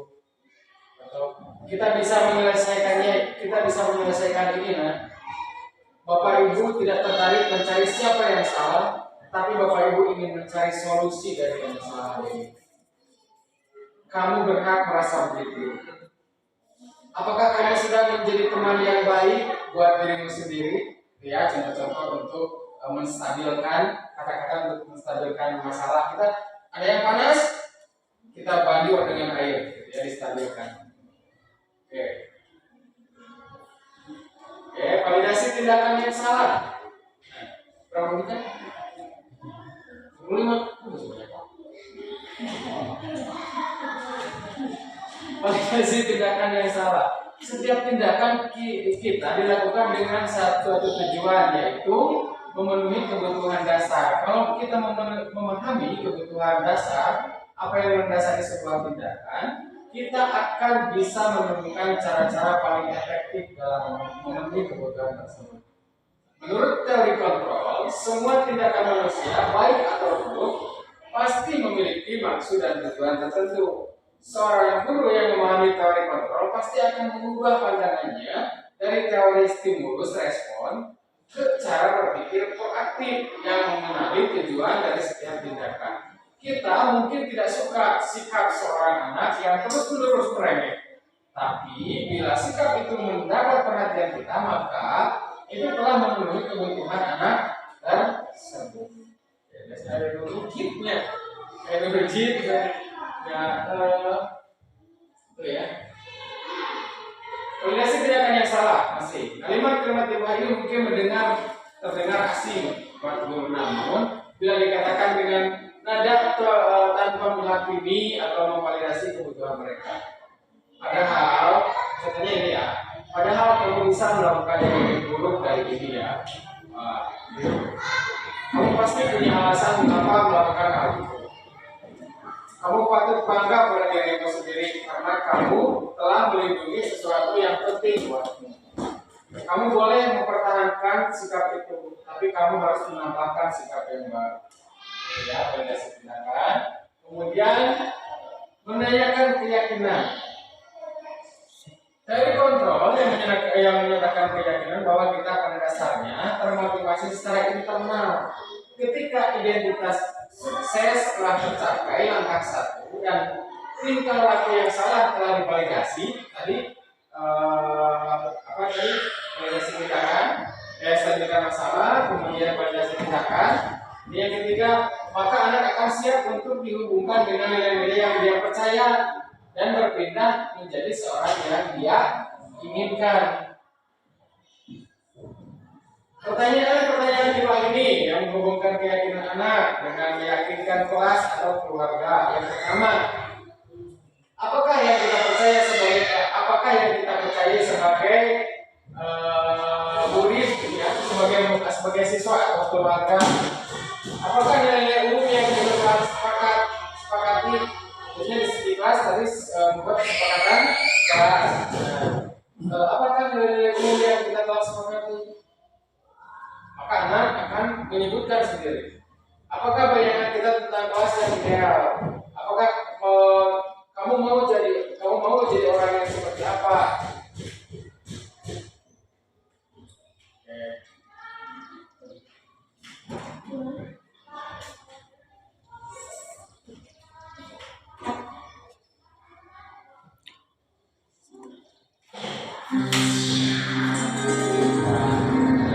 Atau kita bisa menyelesaikan ini. Nah. Bapak Ibu tidak tertarik mencari siapa yang salah, tapi Bapak Ibu ingin mencari solusi dari masalah ini. Kamu berhak merasa begitu. Apakah kamu sudah menjadi teman yang baik buat dirimu sendiri? Ya, contoh-contoh untuk menstabilkan kata-kata untuk menstabilkan masalah kita. Ada yang panas, kita banjur dengan air, gitu ya, distabilkan. Oke. Oke, validasi tindakan yang salah. Berapa menit? 15. Validasi tindakan yang salah. Setiap tindakan kita dilakukan dengan satu tujuan, yaitu memenuhi kebutuhan dasar. Kalau kita memahami kebutuhan dasar, apa yang mendasari sebuah tindakan, kita akan bisa menemukan cara-cara paling efektif dalam memenuhi kebutuhan tersebut. Menurut teori kontrol, semua tindakan manusia, baik atau buruk, pasti memiliki maksud dan tujuan tertentu. Seorang guru yang memahami teori kontrol pasti akan mengubah pandangannya dari teori stimulus respon ke cara berpikir proaktif yang mengenali tujuan dari setiap tindakan. Kita mungkin tidak suka sikap seorang anak yang terus-menerus merengek, tapi bila sikap itu mendapat perhatian kita, maka itu telah memenuhi kebutuhan anak tersebut. Ada dulu kitnya, ada berjit, ya, itu ya. Validasi tindakan yang salah masih. Kalimat-kalimat di bawah ini mungkin terdengar asing buat guru, namun bila dikatakan dengan nada tanpa menghakimi atau memvalidasi kebutuhan mereka. Padahal, contohnya ini ya. Padahal kamu bisa melakukan yang lebih buruk dari ini, ya. Kamu pasti punya alasan mengapa melakukan hal itu. Kamu patut bangga pada dirimu sendiri karena kamu telah melindungi sesuatu yang penting buatmu. Kamu boleh mempertahankan sikap itu, tapi kamu harus menambahkan sikap yang baru. Ya, validasi tindakan. Kemudian menanyakan keyakinan. Teori kontrol yang menyatakan keyakinan bahwa kita pada dasarnya termotivasi secara internal. Ketika identitas sukses telah tercapai langkah 1 dan tingkah laku yang salah telah divalidasi, tadi validasi tindakan, stabilitas masalah, kemudian validasi tindakan. Yang ketiga, maka anak akan siap untuk dihubungkan dengan nilai-nilai yang dia percaya dan berpindah menjadi seorang yang dia inginkan. Pertanyaan di bawah ini yang menghubungkan keyakinan anak dengan meyakinkan kelas atau keluarga. Yang pertama, apakah yang kita percaya sebagai murid, ya, sebagai siswa atau keluarga? Apakah nilai-nilai umum yang kita sepakati? Jadi di kelas tadi membuat kesepakatan kelas. Apakah nilai-nilai umum yang kita telah sepakati? Maka anak akan yang ideal. Apakah kamu mau jadi orang yang seperti apa?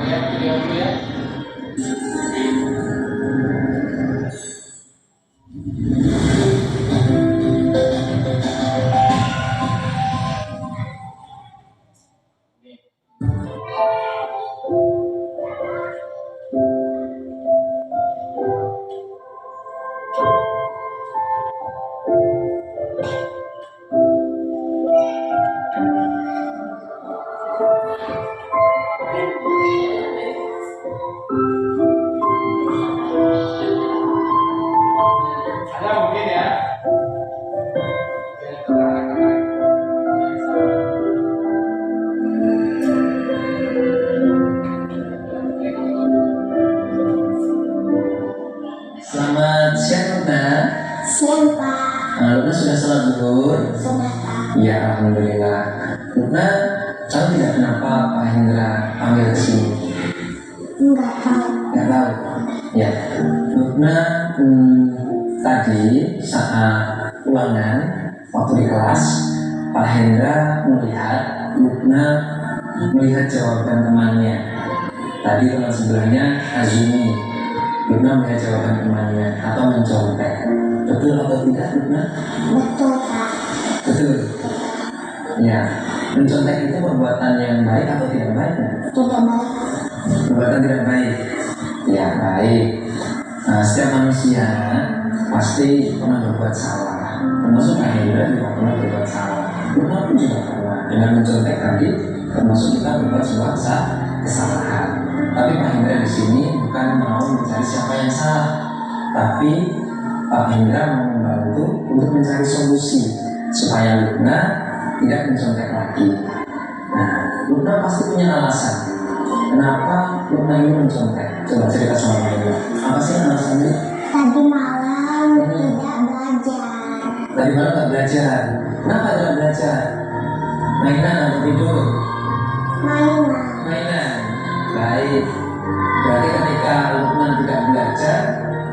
Lihat video dulu ya. Ada mungkin ya. Oke, anak-anak yang sama. Selamat siang Luna. Siang Pak. Luna sudah sholat zuhur? Sudah Pak. Ya alhamdulillah. Luna tahu tidak kenapa Pak Hendra panggil ke sini? Enggak tahu. Nggak tahu. Ya, Luna tadi saat ulangan waktu di kelas Pak Hendra melihat jawaban temannya. Tadi teman sebelahnya Azumi. Luna melihat jawaban temannya atau mencontek. Betul atau tidak Luna? Betul Pak. Betul. Ya, mencontek itu perbuatan yang baik atau tidak baik? Tidak baik. Perbuatan tidak baik. Ya baik. Setiap manusia pasti pernah berbuat salah. Termasuk Kak Hendra juga pernah berbuat salah. Luna pun juga pernah. Dengan mencontek tadi, termasuk kita berbuat sebuah kesalahan. Tapi Pak Hendra di sini bukan mau mencari siapa yang salah, tapi Pak Hendra mau membantu untuk mencari solusi supaya Luna tidak mencontek lagi. Nah, Luna pasti punya alasan. Kenapa Luna ini mencontek? Coba cerita sama Pak Hendra. Apa sih alasannya? Tadi malam tidak belajar. Tadi malam nggak belajar. Kenapa tidak belajar? Mainan atau tidur? Mainan. Mainan. Baik. Berarti ketika Lukman tidak belajar,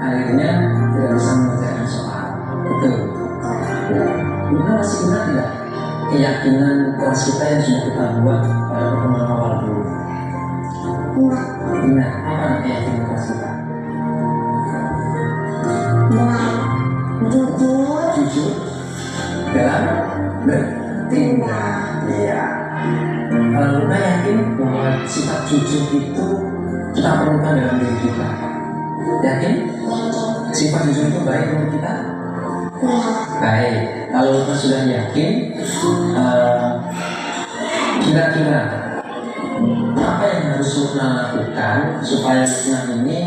akhirnya tidak bisa mengerjakan soal. Betul. Ya. Lukman masih ingat tidak keyakinan kelas kita yang sudah kita buat pada pertemuan awal dulu? Enggak. Ingat apa keyakinan kelas kita? Jujur dalam bertindak. Iya. Luna yakin bahwa sifat jujur itu kita perlukan dalam diri kita. Yakin? Sifat jujur itu baik untuk kita? Baik. Kalau Luna sudah yakin, kira-kira apa yang harus Luna lakukan supaya Luna ini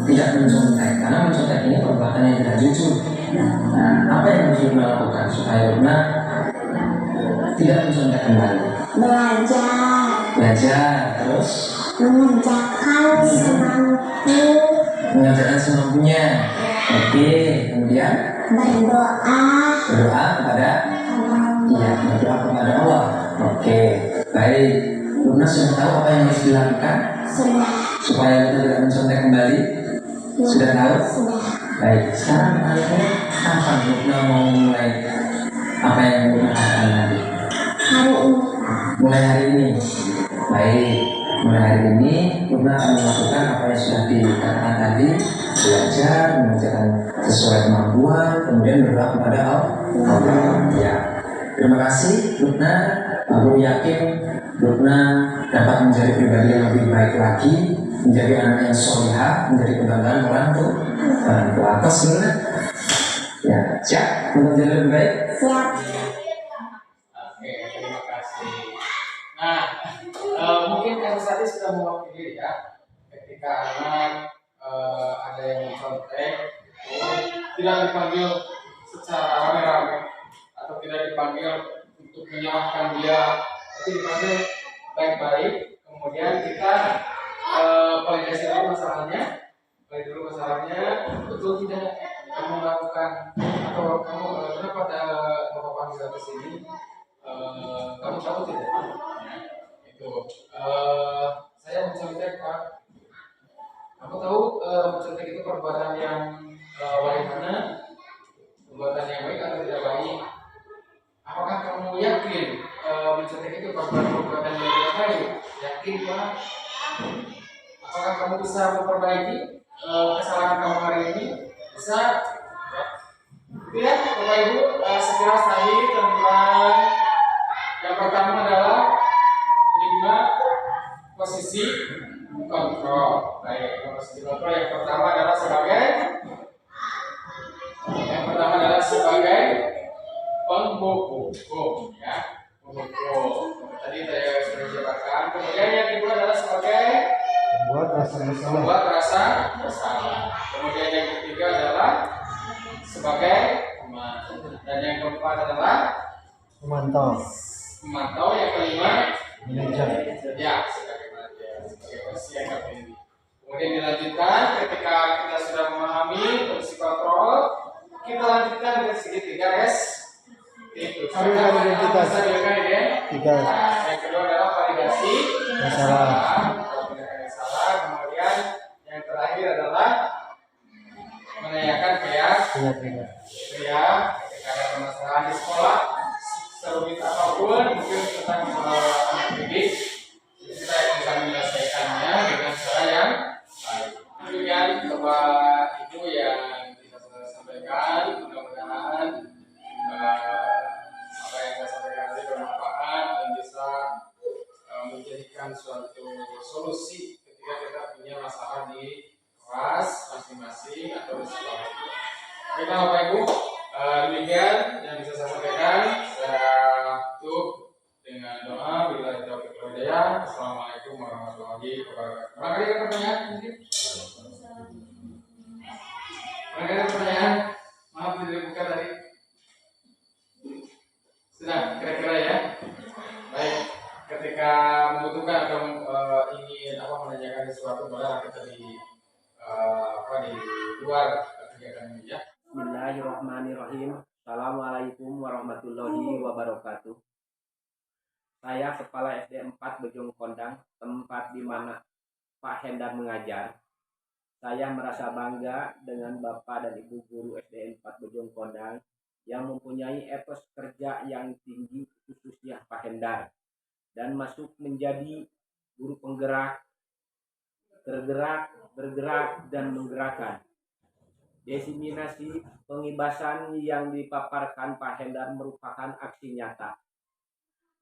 tidak mencontek? Karena mencontek ini perbuatan yang tidak jujur. Nah, apa yang harus Luna lakukan supaya Luna tidak mencontek kembali? Belajar, terus mengerjakan semampunya. Oke, kemudian berdoa kepada Allah. Oke, baik. Luna sudah tahu apa yang harus dilakukan supaya kita tidak mencontek kembali. Sudah tahu? Baik. Sekarang akhirnya kapan Luna mau mulai apa yang Luna lakukan tadi? Mulai hari ini. Baik. Mulai hari ini Luna akan melakukan apa yang sudah dikatakan tadi, belajar, mengerjakan sesuai kemampuan, kemudian berdoa kepada Allah. Ya. Terima kasih Luna. Aku yakin Luna dapat menjadi pribadi yang lebih baik lagi, menjadi anak yang solihah, menjadi kebanggaan orang tua. Atas Luna. Ya, siap untuk menjadi lebih baik. Siap. Oke, terima kasih. Nah, mungkin kasus tadi sudah mewakili ya, ketika anak ada yang mencontek, tidak dipanggil secara rame-rame atau tidak dipanggil untuk menyalahkan dia, tapi dipanggil baik-baik. Kemudian kita validasi dulu masalahnya, betul tidak kamu melakukan atau kamu kenapa bapak panggil ke sini? Kamu tahu tidak? Ya, itu saya mencontek Pak. Kamu tahu mencontek itu perbuatan yang bagaimana? Perbuatan yang baik atau tidak baik? Apakah kamu yakin mencontek itu perbuatan yang tidak baik? Yakin Pak? Apakah kamu bisa memperbaiki kesalahan kamu hari ini? Bisa? Tidak, Bapak Ibu, sekilas tadi tentang yang pertama adalah 5 posisi kontrol. Baik, posisi kontrol yang pertama adalah sebagai penghubung, ya, penghubung. Tadi saya sudah jelaskan. Kemudian yang kedua adalah sebagai membuat rasa bersalah. Kemudian yang ketiga adalah sebagai teman, dan yang keempat adalah memantau. Yang kelima manajer. Ya, sebagai manajer, sebagai posisi yang tertinggi. Kemudian dilanjutkan ketika kita sudah memahami posisi kontrol, kita lanjutkan ke segi 3S. Itu. Identitas. Yang kedua adalah validasi masalah. Kemudian yang terakhir adalah menanyakan ketika ada permasalahan di sekolah, serumit apapun, mungkin tentang anak didik, kita bisa menyelesaikannya dengan cara yang baik. Demikian Bapak Ibu yang kita sudah sampaikan, mudah-mudahan apa yang saya sampaikan tadi bermanfaat dan bisa menjadikan suatu solusi ketika kita punya masalah di kelas masing-masing atau di sekolah. Baiklah Bapak Ibu, demikian yang bisa saya sampaikan. Saya tutup dengan doa. Bila taufiq wal hidayah. Assalamualaikum warahmatullahi wabarakatuh. Barangkali ada pertanyaan mungkin? Barangkali ada pertanyaan? Maaf tidak dibuka tadi. Sudah kira-kira ya. Baik, ketika membutuhkan atau ingin menanyakan sesuatu, boleh kita di luar kegiatan ini ya. Bismillahirrahmanirrahim. Assalamualaikum warahmatullahi wabarakatuh. Saya Kepala SD 4 Bojong Kondang, tempat di mana Pak Hendar mengajar. Saya merasa bangga dengan Bapak dan Ibu Guru SD 4 Bojong Kondang yang mempunyai etos kerja yang tinggi, khususnya Pak Hendar, dan masuk menjadi guru penggerak, tergerak, bergerak, dan menggerakkan. Diseminasi pengibasan yang dipaparkan Pak Hendar merupakan aksi nyata.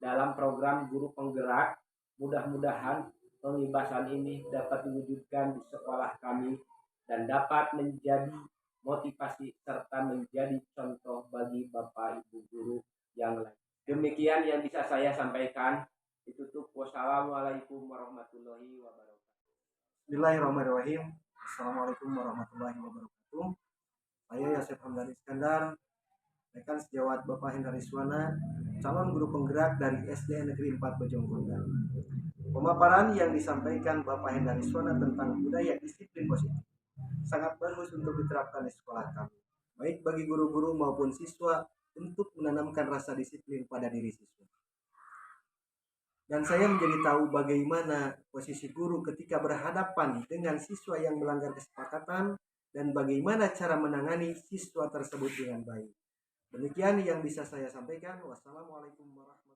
Dalam program guru penggerak, mudah-mudahan pengibasan ini dapat diwujudkan di sekolah kami dan dapat menjadi motivasi serta menjadi contoh bagi Bapak Ibu guru yang lain. Demikian yang bisa saya sampaikan. Ditutup. Wassalamualaikum warahmatullahi wabarakatuh. Bismillahirrahmanirrahim. Assalamualaikum warahmatullahi wabarakatuh. Saya Yosef Hamdan Iskandar, rekan sejawat Bapak Hendar Iswana, calon guru penggerak dari SD Negeri 4 Bojong Kondang. Pemaparan yang disampaikan Bapak Hendar Iswana tentang budaya disiplin positif sangat bagus untuk diterapkan di sekolah kami, baik bagi guru-guru maupun siswa, untuk menanamkan rasa disiplin pada diri siswa. Dan saya menjadi tahu bagaimana posisi guru ketika berhadapan dengan siswa yang melanggar kesepakatan dan bagaimana cara menangani siswa tersebut dengan baik. Demikian yang bisa saya sampaikan. Wassalamualaikum warahmatullahi wabarakatuh.